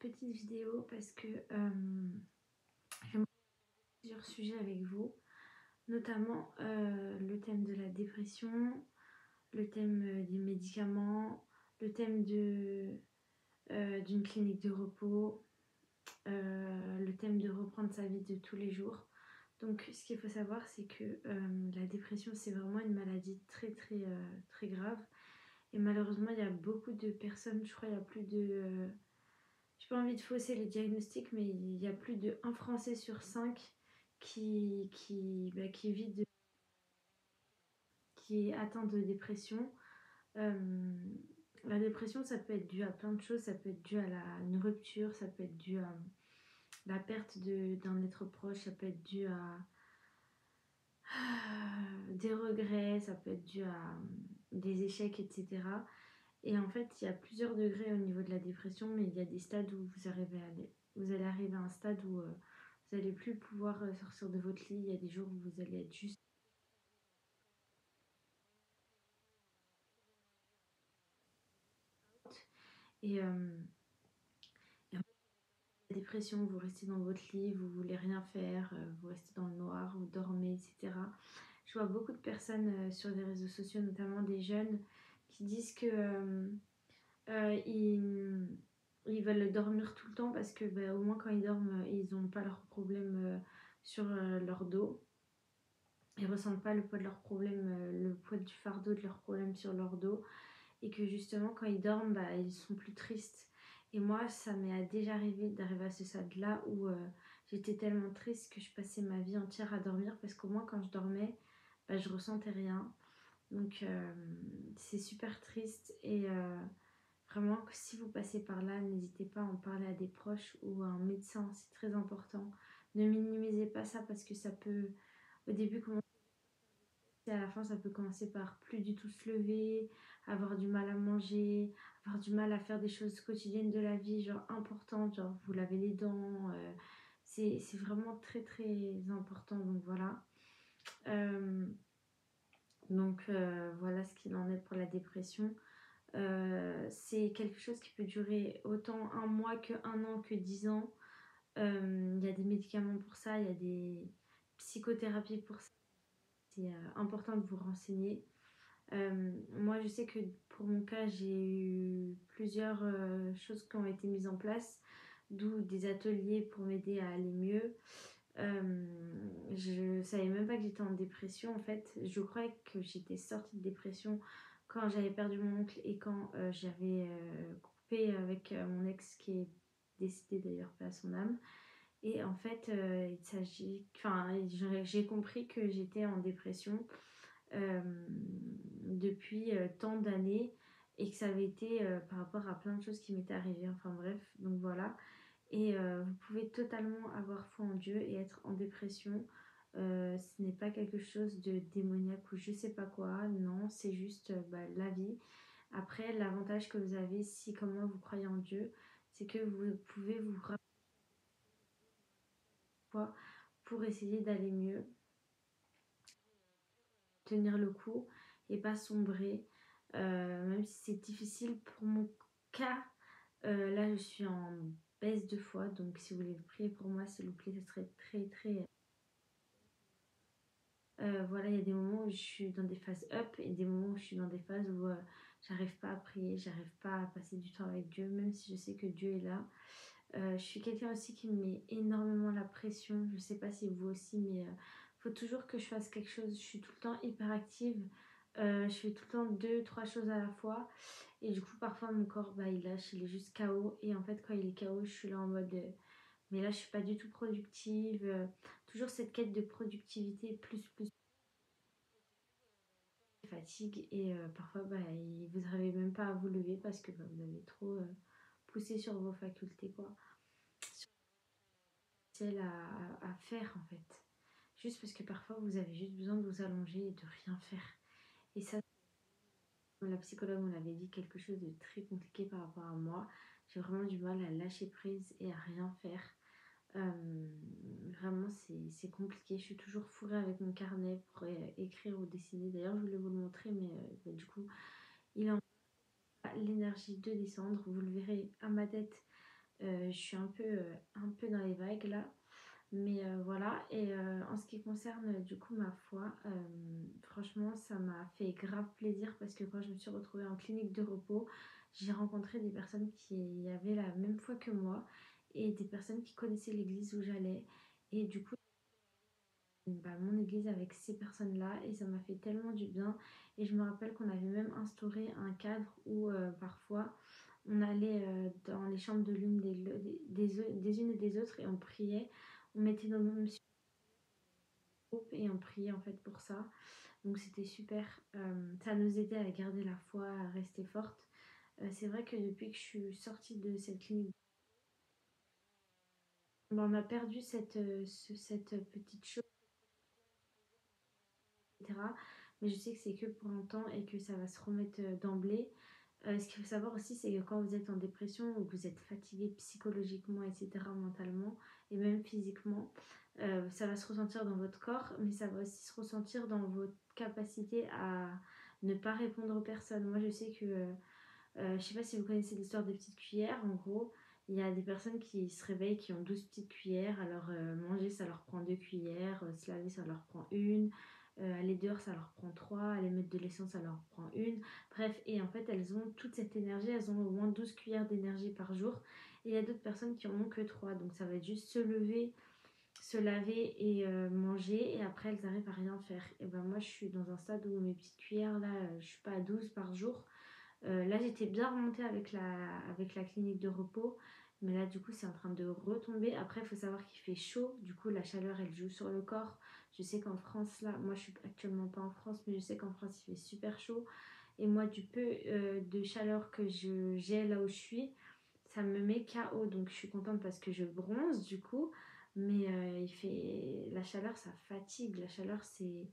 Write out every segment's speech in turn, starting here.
petite vidéo parce que j'aimerais plusieurs sujets avec vous, notamment le thème de la dépression, le thème des médicaments, le thème d'une clinique de repos, le thème de reprendre sa vie de tous les jours. Donc ce qu'il faut savoir, c'est que la dépression, c'est vraiment une maladie très grave. Et malheureusement, il y a beaucoup de personnes, je crois il y a plus de... j'ai pas envie de fausser les diagnostics, mais il y a plus de 1 Français sur 5 qui est atteint de dépression. Euh, la dépression, ça peut être dû à plein de choses. Ça peut être dû à une rupture, ça peut être dû à la perte d'un être proche, ça peut être dû à des regrets, ça peut être dû à des échecs, etc. Et en fait, il y a plusieurs degrés au niveau de la dépression, mais il y a des stades où vous allez arriver à un stade où vous n'allez plus pouvoir sortir de votre lit. Il y a des jours où vous allez être juste... Et, la dépression, vous restez dans votre lit, vous voulez rien faire, vous restez dans le noir, vous dormez, etc. Je vois beaucoup de personnes sur les réseaux sociaux, notamment des jeunes, qui disent que ils veulent dormir tout le temps parce que au moins quand ils dorment, ils n'ont pas leurs problèmes sur leur dos. Ils ressentent pas le poids de leurs problèmes, le poids du fardeau de leurs problèmes sur leur dos. Et que justement quand ils dorment, ils sont plus tristes. Et moi, ça m'est déjà arrivé d'arriver à ce stade-là où j'étais tellement triste que je passais ma vie entière à dormir parce qu'au moins quand je dormais, je ressentais rien. Donc c'est super triste et vraiment si vous passez par là, n'hésitez pas à en parler à des proches ou à un médecin, c'est très important. Ne minimisez pas ça parce que ça peut au début commencer et à la fin ça peut commencer par plus du tout se lever, avoir du mal à manger, avoir du mal à faire des choses quotidiennes de la vie, genre importantes, genre vous lavez les dents, c'est vraiment très important, donc voilà. Voilà ce qu'il en est pour la dépression. C'est quelque chose qui peut durer autant 1 mois que 1 an que 10 ans. Il y a des médicaments pour ça, il y a des psychothérapies pour ça. C'est important de vous renseigner. Moi, je sais que pour mon cas, j'ai eu plusieurs choses qui ont été mises en place, d'où des ateliers pour m'aider à aller mieux. Je savais même pas que j'étais en dépression en fait. Je croyais que j'étais sortie de dépression quand j'avais perdu mon oncle et quand j'avais coupé avec mon ex qui est décédé d'ailleurs, paix à son âme. Et en fait, j'ai compris que j'étais en dépression euh, depuis tant d'années et que ça avait été par rapport à plein de choses qui m'étaient arrivées. Enfin bref, donc voilà. Et vous pouvez totalement avoir foi en Dieu et être en dépression. Ce n'est pas quelque chose de démoniaque ou je sais pas quoi. Non, c'est juste la vie. Après, l'avantage que vous avez, si comme moi vous croyez en Dieu, c'est que vous pouvez vous rappeler pour essayer d'aller mieux, tenir le coup et pas sombrer. Même si c'est difficile pour mon cas, là je suis en baisse de foi, donc si vous voulez prier pour moi, s'il vous plaît, ce serait très. Voilà, il y a des moments où je suis dans des phases up et des moments où je suis dans des phases où j'arrive pas à prier, j'arrive pas à passer du temps avec Dieu, même si je sais que Dieu est là. Je suis quelqu'un aussi qui me met énormément la pression. Je sais pas si vous aussi, mais faut toujours que je fasse quelque chose. Je suis tout le temps hyper active. Je fais tout le temps 2, 3 choses à la fois. Et du coup, parfois, mon corps, il lâche, il est juste KO. Et en fait, quand il est KO, je suis là en mode... mais là, je suis pas du tout productive. Toujours cette quête de productivité, plus fatigue. Et parfois, vous n'arrivez même pas à vous lever parce que vous avez trop poussé sur vos facultés, quoi. À faire en fait. Juste parce que parfois vous avez juste besoin de vous allonger et de rien faire. Et ça, la psychologue on l'avait dit, quelque chose de très compliqué par rapport à moi. J'ai vraiment du mal à lâcher prise et à rien faire. Vraiment c'est compliqué. Je suis toujours fourrée avec mon carnet pour écrire ou dessiner. D'ailleurs je voulais vous le montrer mais du coup il en a l'énergie de descendre. Vous le verrez à ma tête. Je suis un peu dans les vagues là. Mais voilà, et en ce qui concerne du coup ma foi, franchement ça m'a fait grave plaisir parce que quand je me suis retrouvée en clinique de repos, j'ai rencontré des personnes qui avaient la même foi que moi et des personnes qui connaissaient l'église où j'allais. Et du coup, bah, mon église avec ces personnes-là et ça m'a fait tellement du bien. Et je me rappelle qu'on avait même instauré un cadre où parfois on allait dans les chambres de l'une des unes et des autres et on priait. On mettait nos noms groupe et on priait en fait pour ça. Donc c'était super. Ça nous aidait à garder la foi, à rester forte. C'est vrai que depuis que je suis sortie de cette clinique, on a perdu cette petite chose, etc. Mais je sais que c'est que pour un temps et que ça va se remettre d'emblée. Ce qu'il faut savoir aussi, c'est que quand vous êtes en dépression ou que vous êtes fatigué psychologiquement, etc., mentalement et même physiquement, ça va se ressentir dans votre corps, mais ça va aussi se ressentir dans votre capacité à ne pas répondre aux personnes. Moi, je sais que, je sais pas si vous connaissez l'histoire des petites cuillères, en gros, il y a des personnes qui se réveillent qui ont 12 petites cuillères, alors manger ça leur prend 2 cuillères, se laver ça leur prend une, aller dehors ça leur prend 3, aller mettre de l'essence ça leur prend une. Bref, et en fait elles ont toute cette énergie, elles ont au moins 12 cuillères d'énergie par jour. Et il y a d'autres personnes qui en ont que 3, donc ça va être juste se lever, se laver et manger, et après elles arrivent à rien faire. Et ben moi je suis dans un stade où mes petites cuillères là, je suis pas à 12 par jour. Là, j'étais bien remontée avec la clinique de repos. Mais là, du coup, c'est en train de retomber. Après, il faut savoir qu'il fait chaud. Du coup, la chaleur, elle joue sur le corps. Je sais qu'en France, là, moi, je suis actuellement pas en France, mais je sais qu'en France, il fait super chaud. Et moi, du peu de chaleur que j'ai là où je suis, ça me met KO. Donc, je suis contente parce que je bronze, du coup. Mais il fait... la chaleur, ça fatigue. La chaleur, c'est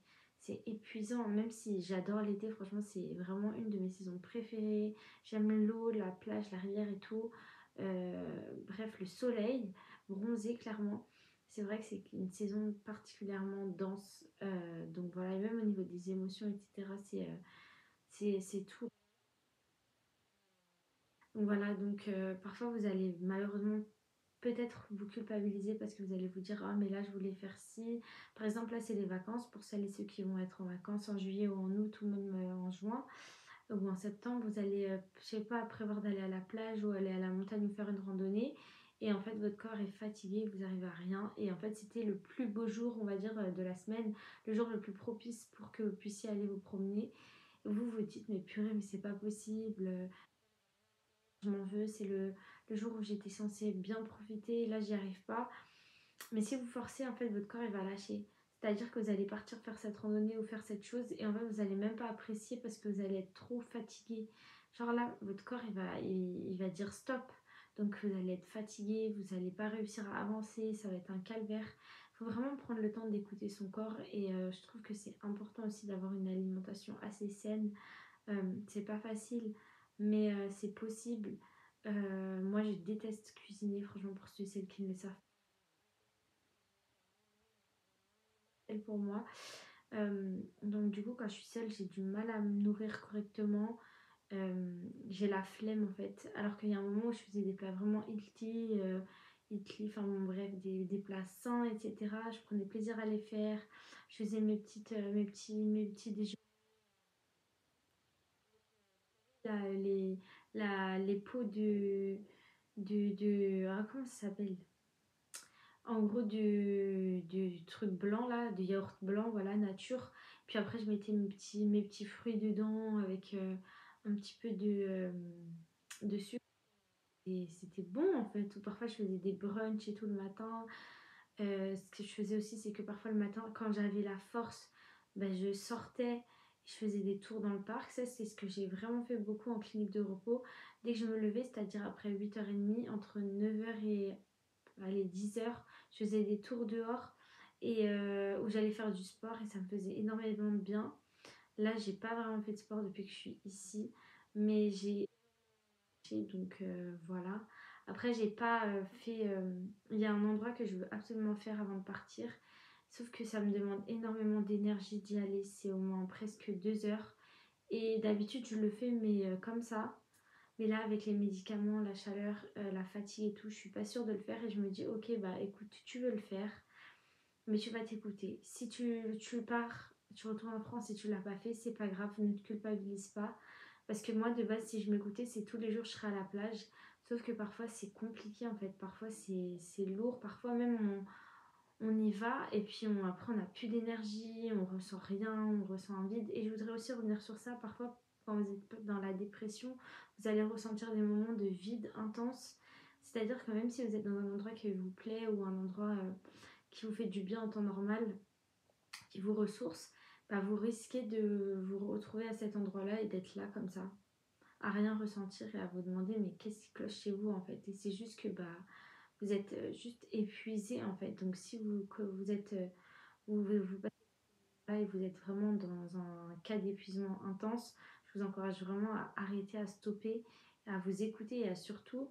épuisant, même si j'adore l'été, franchement c'est vraiment une de mes saisons préférées. J'aime l'eau, la plage, la rivière et tout. Bref, le soleil, bronzer clairement. C'est vrai que c'est une saison particulièrement dense. Donc voilà, et même au niveau des émotions, etc., c'est tout. Donc voilà, donc parfois vous allez malheureusement peut-être vous culpabiliser parce que vous allez vous dire ah mais là je voulais faire ci. Par exemple là c'est les vacances pour celles et ceux qui vont être en vacances en juillet ou en août ou même en juin ou en septembre, vous allez je sais pas prévoir d'aller à la plage ou aller à la montagne ou faire une randonnée et en fait votre corps est fatigué, vous arrivez à rien et en fait c'était le plus beau jour on va dire de la semaine, le jour le plus propice pour que vous puissiez aller vous promener. Vous vous dites mais purée mais c'est pas possible, je m'en veux, c'est le jour où j'étais censée bien profiter, là j'y arrive pas. Mais si vous forcez, en fait, votre corps il va lâcher. C'est-à-dire que vous allez partir faire cette randonnée ou faire cette chose et en fait vous allez même pas apprécier parce que vous allez être trop fatigué. Genre là, votre corps il va dire stop. Donc vous allez être fatigué, vous n'allez pas réussir à avancer, ça va être un calvaire. Il faut vraiment prendre le temps d'écouter son corps et je trouve que c'est important aussi d'avoir une alimentation assez saine. C'est pas facile, mais c'est possible. Moi, je déteste cuisiner, franchement, pour ceux et celles qui ne le savent pas, pour moi. Donc, du coup, quand je suis seule, j'ai du mal à me nourrir correctement. J'ai la flemme, en fait. Alors qu'il y a un moment où je faisais des plats vraiment healthy, enfin bon, bref, des plats sains, etc. Je prenais plaisir à les faire. Je faisais mes petits déjeuners, là, les pots ah, comment ça s'appelle? En gros, du truc blanc, là, du yaourt blanc, voilà, nature. Puis après, je mettais mes petits fruits dedans avec un petit peu de sucre. Et c'était bon, en fait. Ou parfois, je faisais des brunchs et tout le matin. Ce que je faisais aussi, c'est que parfois, le matin, quand j'avais la force, ben, je sortais, je faisais des tours dans le parc. Ça, c'est ce que j'ai vraiment fait beaucoup en clinique de repos. Dès que je me levais, c'est-à-dire après 8h30, entre 9h et allez, 10h, je faisais des tours dehors et où j'allais faire du sport et ça me faisait énormément de bien. Là, j'ai pas vraiment fait de sport depuis que je suis ici, mais j'ai donc voilà. Après, j'ai pas fait. Il y a un endroit que je veux absolument faire avant de partir, sauf que ça me demande énormément d'énergie d'y aller. C'est au moins presque 2 heures. Et d'habitude, je le fais, mais comme ça. Mais là, avec les médicaments, la chaleur, la fatigue et tout, je suis pas sûre de le faire et je me dis: «OK, bah, écoute, tu veux le faire, mais tu vas t'écouter. Si tu pars, tu retournes en France et tu l'as pas fait, c'est pas grave, ne te culpabilise pas». Parce que moi, de base, si je m'écoutais, c'est tous les jours je serais à la plage. Sauf que parfois, c'est compliqué en fait. Parfois, c'est lourd. Parfois, même, on y va et puis après, on n'a plus d'énergie, on ressent rien, on ressent un vide. Et je voudrais aussi revenir sur ça. Parfois, quand vous êtes dans la dépression, vous allez ressentir des moments de vide intense. C'est-à-dire que même si vous êtes dans un endroit qui vous plaît ou un endroit qui vous fait du bien en temps normal, qui vous ressource, bah, vous risquez de vous retrouver à cet endroit-là et d'être là comme ça, à rien ressentir et à vous demander mais qu'est-ce qui cloche chez vous en fait. Et c'est juste que bah, vous êtes juste épuisé en fait. Donc si vous êtes, vous passez là et vous êtes vraiment dans un cas d'épuisement intense, je vous encourage vraiment à arrêter, à stopper, à vous écouter et à surtout,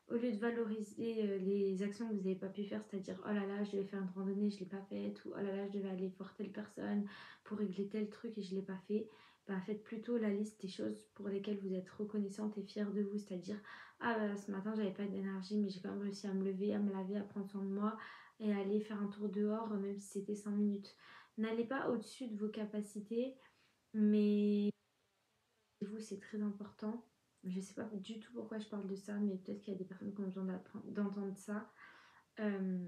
au lieu de valoriser les actions que vous n'avez pas pu faire, c'est-à-dire oh là là, je devais faire une randonnée, je ne l'ai pas faite, ou oh là là, je devais aller voir telle personne pour régler tel truc et je ne l'ai pas fait, bah, faites plutôt la liste des choses pour lesquelles vous êtes reconnaissante et fière de vous, c'est-à-dire ah bah, ce matin j'avais pas d'énergie, mais j'ai quand même réussi à me lever, à me laver, à prendre soin de moi et à aller faire un tour dehors, même si c'était 5 minutes. N'allez pas au-dessus de vos capacités, mais vous, c'est très important. Je ne sais pas du tout pourquoi je parle de ça, mais peut-être qu'il y a des personnes qui ont besoin d'entendre ça. Euh,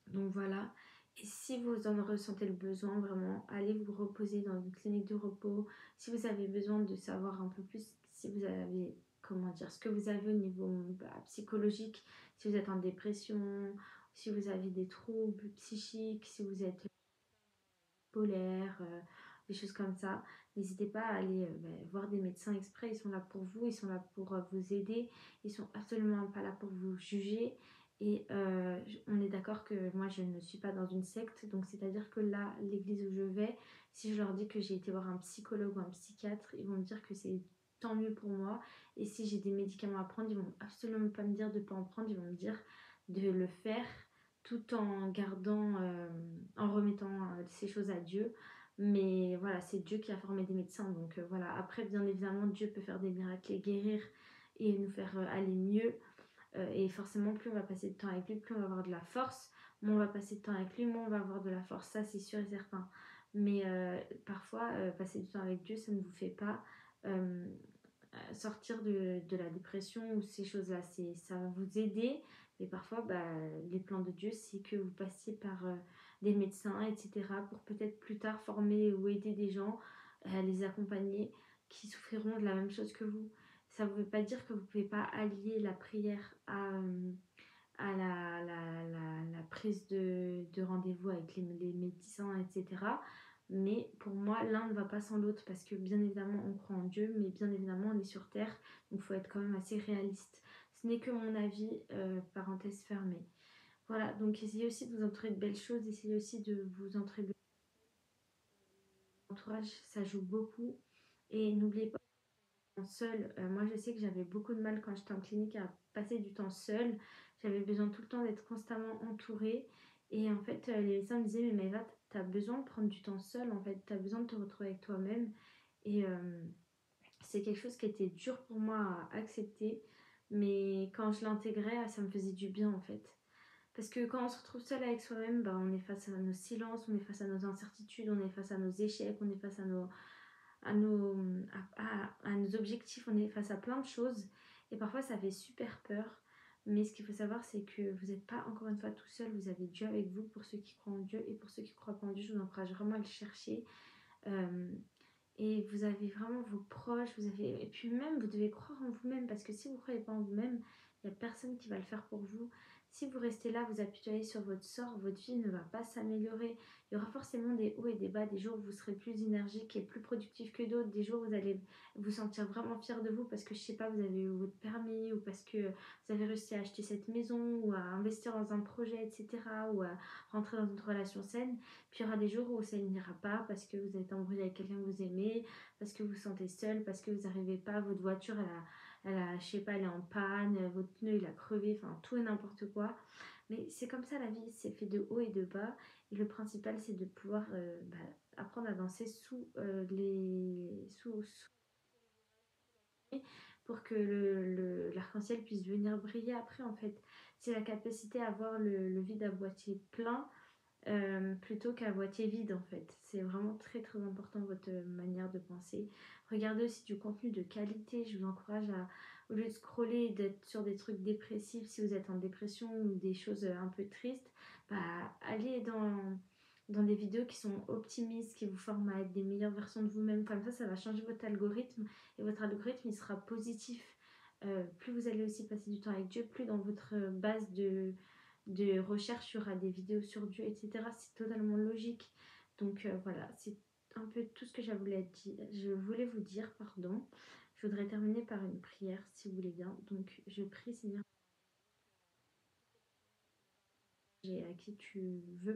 donc voilà. Et si vous en ressentez le besoin, vraiment, allez vous reposer dans une clinique de repos. Si vous avez besoin de savoir un peu plus, si vous avez, comment dire, ce que vous avez au niveau psychologique, si vous êtes en dépression, si vous avez des troubles psychiques, si vous êtes polaire, des choses comme ça. N'hésitez pas à aller voir des médecins exprès, ils sont là pour vous, ils sont là pour vous aider, ils sont absolument pas là pour vous juger. Et on est d'accord que moi je ne suis pas dans une secte, donc c'est-à-dire que là, l'église où je vais, si je leur dis que j'ai été voir un psychologue ou un psychiatre, ils vont me dire que c'est tant mieux pour moi. Et si j'ai des médicaments à prendre, ils vont absolument pas me dire de ne pas en prendre, ils vont me dire de le faire tout en gardant, en remettant ces choses à Dieu. Mais voilà, c'est Dieu qui a formé des médecins. Donc voilà, après, bien évidemment, Dieu peut faire des miracles et guérir et nous faire aller mieux. Et forcément, plus on va passer de temps avec lui, plus on va avoir de la force. Moins on va passer de temps avec lui, moins on va avoir de la force. Ça, c'est sûr et certain. Mais parfois, passer du temps avec Dieu, ça ne vous fait pas sortir de la dépression ou ces choses-là. Ça va vous aider, mais parfois, bah, les plans de Dieu, c'est que vous passiez par des médecins, etc., pour peut-être plus tard former ou aider des gens, les accompagner, qui souffriront de la même chose que vous. Ça ne veut pas dire que vous ne pouvez pas allier la prière à la prise de rendez-vous avec les médecins, etc. Mais pour moi, l'un ne va pas sans l'autre parce que bien évidemment, on croit en Dieu, mais bien évidemment, on est sur Terre, donc il faut être quand même assez réaliste. Ce n'est que mon avis, parenthèse fermée. Voilà, donc essayez aussi de vous entourer de belles choses, essayez aussi de vous entourer de l'entourage, ça joue beaucoup. Et n'oubliez pas, seul, moi je sais que j'avais beaucoup de mal quand j'étais en clinique à passer du temps seule. J'avais besoin tout le temps d'être constamment entourée. Et en fait, les médecins me disaient, mais Maëva, t'as besoin de prendre du temps seul, en fait, t'as besoin de te retrouver avec toi-même. Et c'est quelque chose qui était dur pour moi à accepter. Mais quand je l'intégrais, ça me faisait du bien, en fait. Parce que quand on se retrouve seul avec soi-même, bah, on est face à nos silences, on est face à nos incertitudes, on est face à nos échecs, on est face à nos, à nos objectifs, on est face à plein de choses et parfois ça fait super peur. Mais ce qu'il faut savoir, c'est que vous n'êtes pas encore une fois tout seul, vous avez Dieu avec vous pour ceux qui croient en Dieu et pour ceux qui ne croient pas en Dieu, je vous encourage vraiment à le chercher. Euh, et vous avez vraiment vos proches, vous avez... et puis même vous devez croire en vous-même parce que si vous ne croyez pas en vous-même, il n'y a personne qui va le faire pour vous. Si vous restez là, vous appuyez sur votre sort, votre vie ne va pas s'améliorer. Il y aura forcément des hauts et des bas, des jours où vous serez plus énergique et plus productif que d'autres, des jours où vous allez vous sentir vraiment fier de vous parce que je sais pas, vous avez eu votre permis ou parce que vous avez réussi à acheter cette maison ou à investir dans un projet, etc. ou à rentrer dans une relation saine. Puis il y aura des jours où ça n'ira pas parce que vous êtes embrouillé avec quelqu'un que vous aimez, parce que vous vous sentez seul, parce que vous n'arrivez pas, votre voiture je sais pas, elle est en panne, votre pneu il a crevé, enfin tout et n'importe quoi. Mais c'est comme ça la vie, c'est fait de haut et de bas. Et le principal c'est de pouvoir apprendre à danser sous pour que l'arc-en-ciel puisse venir briller après en fait. C'est la capacité à voir le vide à moitié plein plutôt qu'à moitié vide en fait. C'est vraiment très très important votre manière de penser. Regardez aussi du contenu de qualité. Je vous encourage à, au lieu de scroller et d'être sur des trucs dépressifs, si vous êtes en dépression ou des choses un peu tristes, bah, allez dans des vidéos qui sont optimistes, qui vous forment à être des meilleures versions de vous-même. Comme ça va changer votre algorithme et votre algorithme il sera positif. Plus vous allez aussi passer du temps avec Dieu, plus dans votre base de recherche, il y aura des vidéos sur Dieu, etc. C'est totalement logique. Donc voilà, c'est un peu tout ce que je voulais vous dire, pardon. Je voudrais terminer par une prière, si vous voulez bien. Donc je prie, Seigneur, à qui tu veux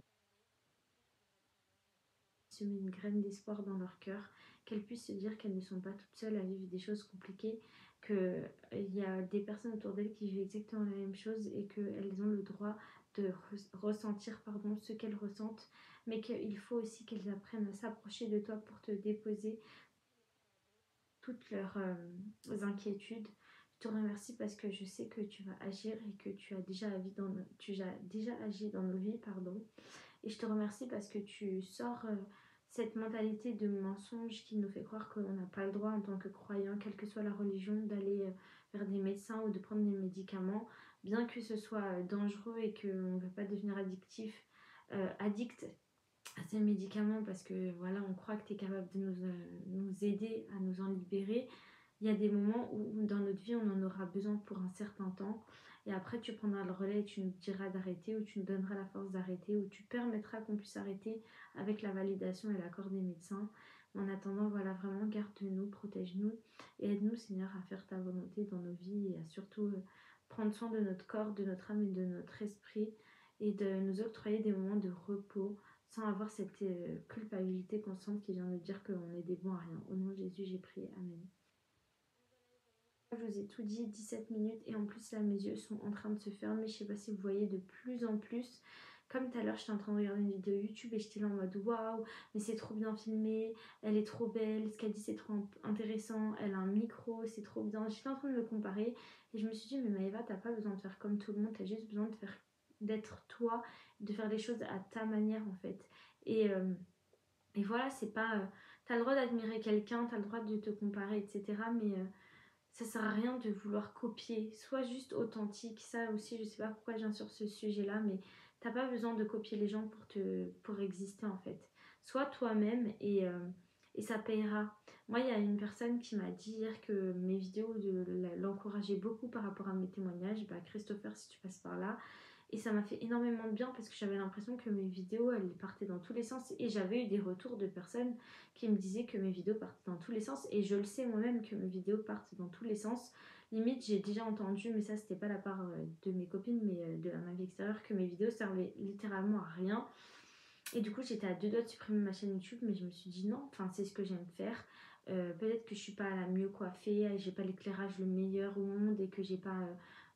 semer une graine d'espoir dans leur cœur, qu'elles puissent se dire qu'elles ne sont pas toutes seules à vivre des choses compliquées, qu'il y a des personnes autour d'elles qui vivent exactement la même chose et qu'elles ont le droit de ressentir ce qu'elles ressentent, mais qu'il faut aussi qu'elles apprennent à s'approcher de toi pour te déposer toutes leurs inquiétudes. Je te remercie parce que je sais que tu vas agir et que tu as déjà agi dans nos vies, pardon. Et je te remercie parce que tu sors cette mentalité de mensonge qui nous fait croire qu'on n'a pas le droit en tant que croyant, quelle que soit la religion, d'aller vers des médecins ou de prendre des médicaments, bien que ce soit dangereux et qu'on ne veut pas devenir addict à ces médicaments parce que voilà, on croit que tu es capable de nous aider à nous en libérer. Il y a des moments où dans notre vie on en aura besoin pour un certain temps et après tu prendras le relais et tu nous diras d'arrêter ou tu nous donneras la force d'arrêter ou tu permettras qu'on puisse arrêter avec la validation et l'accord des médecins. En attendant, voilà, vraiment garde-nous, protège-nous et aide-nous Seigneur à faire ta volonté dans nos vies et à surtout prendre soin de notre corps, de notre âme et de notre esprit et de nous octroyer des moments de repos sans avoir cette culpabilité constante qui vient de dire qu'on est des bons à rien. Au nom de Jésus, j'ai prié. Amen. Je vous ai tout dit, 17 minutes et en plus là mes yeux sont en train de se fermer, je sais pas si vous voyez de plus en plus. Comme tout à l'heure j'étais en train de regarder une vidéo YouTube et j'étais là en mode waouh mais c'est trop bien filmé, elle est trop belle, ce qu'elle dit c'est trop intéressant, elle a un micro, c'est trop bien. J'étais en train de me comparer et je me suis dit mais Maëva t'as pas besoin de faire comme tout le monde, t'as juste besoin d'être toi, de faire les choses à ta manière en fait. Et voilà, c'est pas... t'as le droit d'admirer quelqu'un, t'as le droit de te comparer, etc. Mais ça sert à rien de vouloir copier. Sois juste authentique. Ça aussi, je sais pas pourquoi je viens sur ce sujet-là, mais t'as pas besoin de copier les gens pour exister en fait. Sois toi-même et ça payera. Moi, il y a une personne qui m'a dit hier que mes vidéos l'encourageaient beaucoup par rapport à mes témoignages. Bah, Christopher, si tu passes par là. Et ça m'a fait énormément de bien parce que j'avais l'impression que mes vidéos, elles partaient dans tous les sens. Et j'avais eu des retours de personnes qui me disaient que mes vidéos partaient dans tous les sens. Et je le sais moi-même que mes vidéos partent dans tous les sens. Limite, j'ai déjà entendu, mais ça, c'était pas la part de mes copines, mais d'un avis extérieur, que mes vidéos servaient littéralement à rien. Et du coup, j'étais à deux doigts de supprimer ma chaîne YouTube, mais je me suis dit non, enfin, c'est ce que j'aime faire. Peut-être que je suis pas la mieux coiffée, j'ai pas l'éclairage le meilleur au monde et que j'ai pas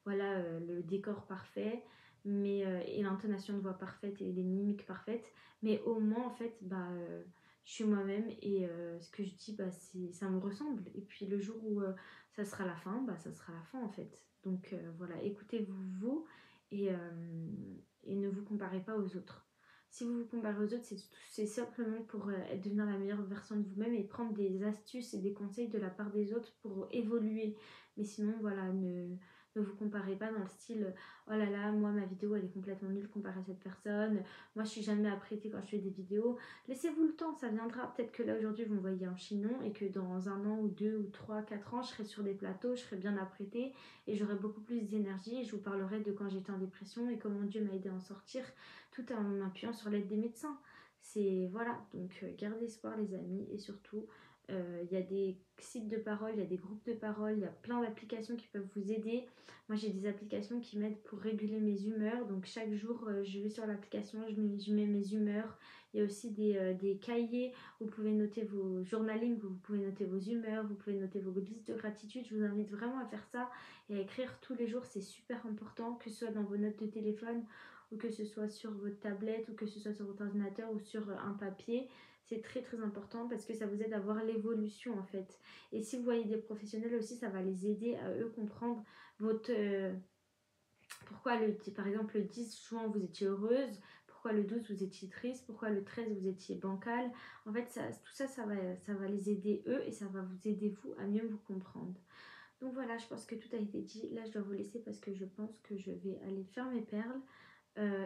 le décor parfait et l'intonation de voix parfaite et les mimiques parfaites, mais au moins en fait je suis moi-même et ce que je dis ça me ressemble et puis le jour où ça sera la fin, ça sera la fin en fait. Donc voilà, écoutez-vous et ne vous comparez pas aux autres. Si vous vous comparez aux autres, c'est simplement pour devenir la meilleure version de vous-même et prendre des astuces et des conseils de la part des autres pour évoluer. Mais sinon, voilà, ne vous comparez pas dans le style oh là là, moi ma vidéo elle est complètement nulle comparée à cette personne, moi je suis jamais apprêtée quand je fais des vidéos. Laissez-vous le temps, ça viendra. Peut-être que là aujourd'hui vous me voyez en chinon et que dans un an ou deux ou trois, 4 ans, je serai sur des plateaux, je serai bien apprêtée et j'aurai beaucoup plus d'énergie et je vous parlerai de quand j'étais en dépression et comment Dieu m'a aidé à en sortir tout en m'appuyant sur l'aide des médecins. C'est voilà, donc gardez espoir les amis et surtout il y a des sites de parole, il y a des groupes de parole, il y a plein d'applications qui peuvent vous aider. Moi j'ai des applications qui m'aident pour réguler mes humeurs, donc chaque jour je vais sur l'application, je mets mes humeurs. Il y a aussi des cahiers où vous pouvez noter vos journaling, où vous pouvez noter vos humeurs, vous pouvez noter vos listes de gratitude. Je vous invite vraiment à faire ça et à écrire tous les jours, c'est super important, que ce soit dans vos notes de téléphone ou que ce soit sur votre tablette ou que ce soit sur votre ordinateur ou sur un papier. C'est très très important parce que ça vous aide à voir l'évolution en fait. Et si vous voyez des professionnels aussi, ça va les aider à eux comprendre votre... pourquoi par exemple le 10 juin vous étiez heureuse, pourquoi le 12 vous étiez triste, pourquoi le 13 vous étiez bancal. En fait, tout ça, ça va les aider eux et ça va vous aider vous à mieux vous comprendre. Donc voilà, je pense que tout a été dit. Là, je dois vous laisser parce que je pense que je vais aller faire mes perles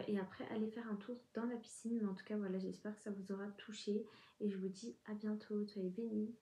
et après aller faire un tour dans la piscine. Mais en tout cas, voilà, j'espère que ça vous aura touché et je vous dis à bientôt. Soyez bénis.